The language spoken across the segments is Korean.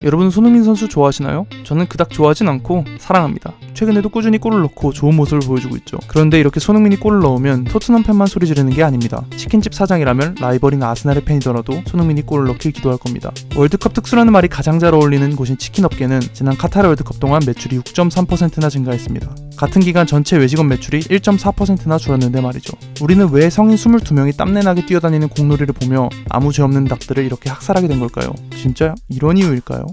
여러분 손흥민 선수 좋아하시나요? 저는 그닥 좋아하진 않고 사랑합니다. 최근에도 꾸준히 골을 넣고 좋은 모습을 보여주고 있죠. 그런데 이렇게 손흥민이 골을 넣으면 토트넘 팬만 소리 지르는 게 아닙니다. 치킨집 사장이라면 라이벌인 아스날의 팬이더라도 손흥민이 골을 넣길 기도할 겁니다. 월드컵 특수라는 말이 가장 잘 어울리는 곳인 치킨업계는 지난 카타르 월드컵 동안 매출이 6.3%나 증가했습니다. 같은 기간 전체 외식업 매출이 1.4%나 줄었는데 말이죠. 우리는 왜 성인 22명이 땀내나게 뛰어다니는 공놀이를 보며 아무 죄 없는 닭들을 이렇게 학살하게 된 걸까요? 진짜 이런 이유일까요?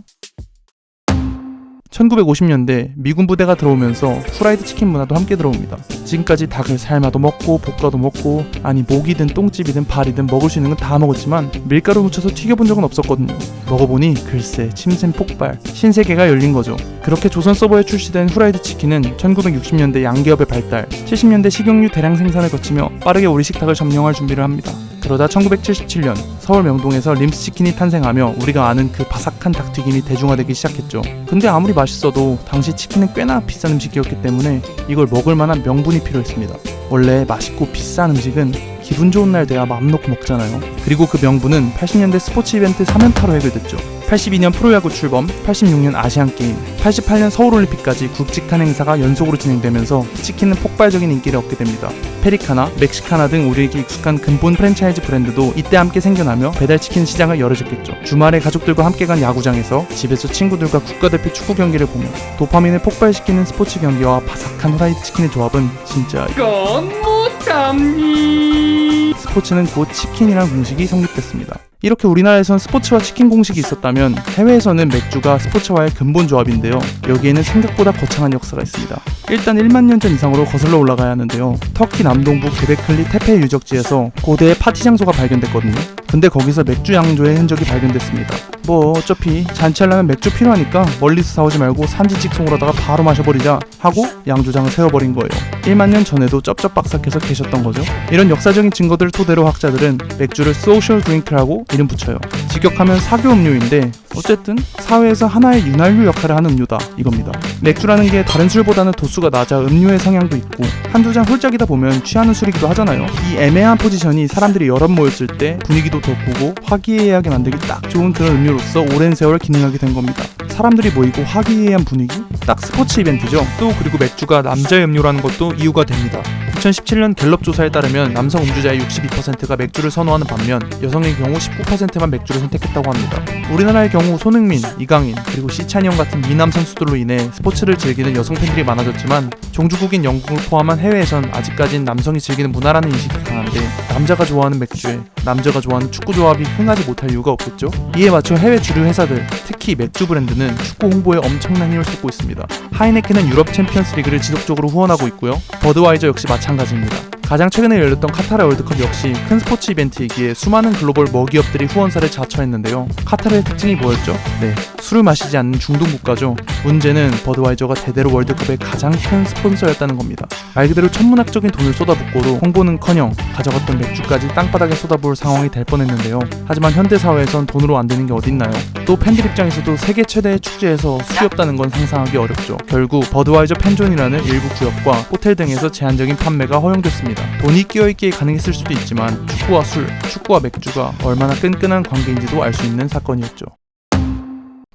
1950년대 미군 부대가 들어오면서 후라이드 치킨 문화도 함께 들어옵니다. 지금까지 닭을 삶아도 먹고 볶아도 먹고, 아니 목이든 똥집이든 발이든 먹을 수 있는 건 다 먹었지만 밀가루 묻혀서 튀겨본 적은 없었거든요. 먹어보니 글쎄 침샘 폭발, 신세계가 열린 거죠. 그렇게 조선 서버에 출시된 후라이드 치킨은 1960년대 양계업의 발달, 70년대 식용유 대량 생산을 거치며 빠르게 우리 식탁을 점령할 준비를 합니다. 그러다 1977년 서울 명동에서 림스 치킨이 탄생하며 우리가 아는 그 바삭한 닭튀김이 대중화되기 시작했죠. 근데 아무리 맛있어도 당시 치킨은 꽤나 비싼 음식이었기 때문에 이걸 먹을 만한 명분이 필요했습니다. 원래 맛있고 비싼 음식은 기분 좋은 날 돼야 마음 놓고 먹잖아요. 그리고 그 명분은 80년대 스포츠 이벤트 3연타로 해결됐죠. 82년 프로야구 출범, 86년 아시안게임, 88년 서울올림픽까지 굵직한 행사가 연속으로 진행되면서 치킨은 폭발적인 인기를 얻게 됩니다. 페리카나, 멕시카나 등 우리에게 익숙한 근본 프랜차이즈 브랜드도 이때 함께 생겨나며 배달치킨 시장을 열어줬겠죠. 주말에 가족들과 함께 간 야구장에서 집에서 친구들과 국가대표 축구 경기를 보며 도파민을 폭발시키는 스포츠 경기와 바삭한 후라이드 치킨의 조합은 진짜 이건 못함니. 스포츠는 곧 치킨이라는 공식이 성립됐습니다. 이렇게 우리나라에선 스포츠와 치킨 공식이 있었다면 해외에서는 맥주가 스포츠와의 근본 조합인데요. 여기에는 생각보다 거창한 역사가 있습니다. 일단 1만 년 전 이상으로 거슬러 올라가야 하는데요. 터키 남동부 게베클리 테페 유적지에서 고대의 파티 장소가 발견됐거든요. 근데 거기서 맥주 양조의 흔적이 발견됐습니다. 뭐 어차피 잔치하려면 맥주 필요하니까 멀리서 사오지 말고 산지 직송을 하다가 바로 마셔버리자 하고 양조장을 세워버린 거예요. 1만 년 전에도 쩝쩝박삭해서 계셨던 거죠. 이런 역사적인 증거들을 토대로 학자들은 맥주를 소셜 드링크라고 이름 붙여요. 직역하면 사교 음료인데 어쨌든 사회에서 하나의 윤활유 역할을 하는 음료다 이겁니다. 맥주라는 게 다른 술보다는 도수가 낮아 음료의 성향도 있고 한두 잔 홀짝이다 보면 취하는 술이기도 하잖아요. 이 애매한 포지션이 사람들이 여럿 모였을 때 분위기도 돋구고 화기애애하게 만들기 딱 좋은 그런 음료로서 오랜 세월 기능하게 된 겁니다. 사람들이 모이고 화기애애한 분위기? 딱 스포츠 이벤트죠. 또 그리고 맥주가 남자의 음료라는 것도 이유가 됩니다. 2017년 갤럽 조사에 따르면 남성 음주자의 62%가 맥주를 선호하는 반면 여성의 경우 19%만 맥주를 선택했다고 합니다. 우리나라의 경우 손흥민, 이강인, 그리고 시찬이 형 같은 미남 선수들로 인해 스포츠를 즐기는 여성 팬들이 많아졌지만 종주국인 영국을 포함한 해외에선 아직까진 남성이 즐기는 문화라는 인식이 강한데 남자가 좋아하는 맥주에 남자가 좋아하는 축구 조합이 흥하지 못할 이유가 없겠죠? 이에 맞춰 해외 주류 회사들, 특히 맥주 브랜드는 축구 홍보에 엄청난 힘을 쏟고 있습니다. 하이네켄은 유럽 챔피언스 리그를 지속적으로 후원하고 있고요. 버드와이저 역시 마찬가지입니다. 가장 최근에 열렸던 카타르 월드컵 역시 큰 스포츠 이벤트이기에 수많은 글로벌 먹이업들이 후원사를 자처했는데요. 카타르의 특징이 뭐였죠? 네, 술을 마시지 않는 중동 국가죠. 문제는 버드와이저가 대대로 월드컵의 가장 큰 스폰서였다는 겁니다. 말 그대로 천문학적인 돈을 쏟아붓고도 홍보는커녕 가져갔던 맥주까지 땅바닥에 쏟아부을 상황이 될 뻔했는데요. 하지만 현대사회에선 돈으로 안 되는 게 어딨나요? 또 팬들 입장에서도 세계 최대의 축제에서 술이 없다는 건 상상하기 어렵죠. 결국 버드와이저 팬존이라는 일부 구역과 호텔 등에서 제한적인 판매가 허용됐습니다. 돈이 끼어있기에 가능했을 수도 있지만 축구와 술, 축구와 맥주가 얼마나 끈끈한 관계인지도 알 수 있는 사건이었죠.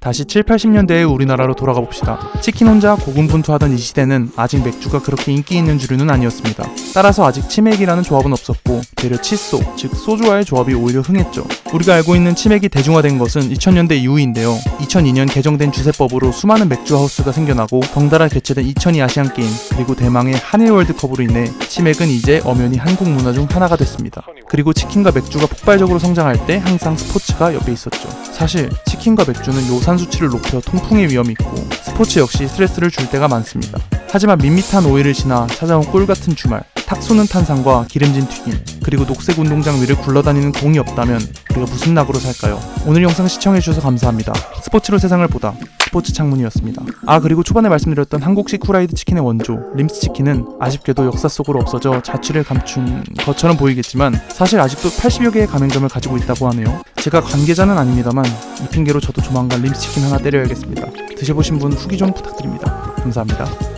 다시 7, 80년대의 우리나라로 돌아가 봅시다. 치킨 혼자 고군분투하던 이 시대는 아직 맥주가 그렇게 인기 있는 주류는 아니었습니다. 따라서 아직 치맥이라는 조합은 없었고 되려 칫소, 즉 소주와의 조합이 오히려 흥했죠. 우리가 알고 있는 치맥이 대중화된 것은 2000년대 이후인데요. 2002년 개정된 주세법으로 수많은 맥주 하우스가 생겨나고 덩달아 개최된 2002 아시안게임 그리고 대망의 한일 월드컵으로 인해 치맥은 이제 엄연히 한국 문화 중 하나가 됐습니다. 그리고 치킨과 맥주가 폭발적으로 성장할 때 항상 스포츠가 옆에 있었죠. 사실 치킨과 맥주는 요산 수치를 높여 통풍의 위험이 있고 스포츠 역시 스트레스를 줄 때가 많습니다. 하지만 밋밋한 5일을 지나 찾아온 꿀같은 주말, 탁 쏘는 탄산과 기름진 튀김, 그리고 녹색 운동장 위를 굴러다니는 공이 없다면 우리가 무슨 낙으로 살까요? 오늘 영상 시청해주셔서 감사합니다. 스포츠로 세상을 보다 스포츠 창문이었습니다. 그리고 초반에 말씀드렸던 한국식 후라이드 치킨의 원조 림스 치킨은 아쉽게도 역사 속으로 없어져 자취를 감춘 것처럼 보이겠지만 사실 아직도 80여 개의 가맹점을 가지고 있다고 하네요. 제가 관계자는 아닙니다만 이 핑계로 저도 조만간 림스 치킨 하나 때려야겠습니다. 드셔보신 분 후기 좀 부탁드립니다. 감사합니다.